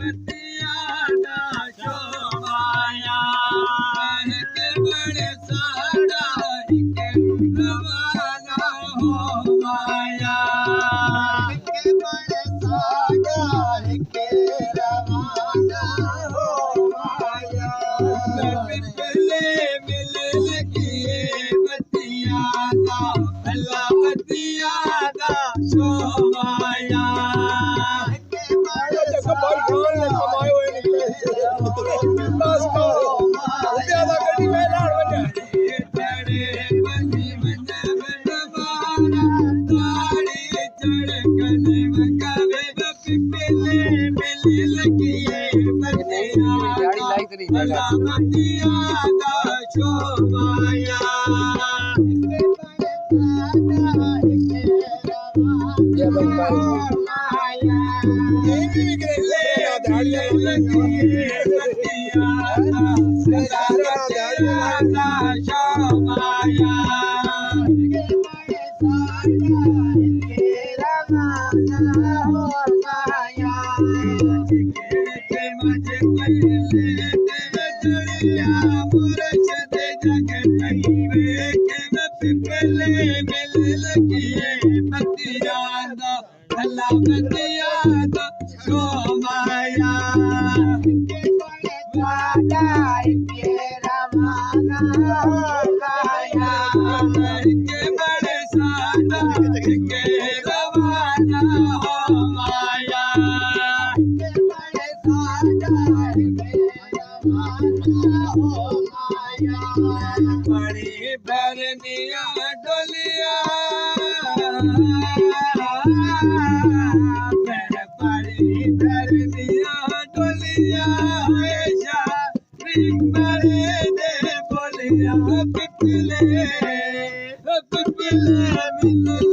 बतिया दा शोभाया के बड़े साड़ा के रवाना हो माया के बड़े साड़ा के रवाना हो माया पिपले मिल लगिए बतिया दा अल्लाह बतिया दा शोभाया बड़ी भरनिया डोलिया बड़ी भरनिया डोलिया ऐसा मरे दे बोलिया पिपले मिल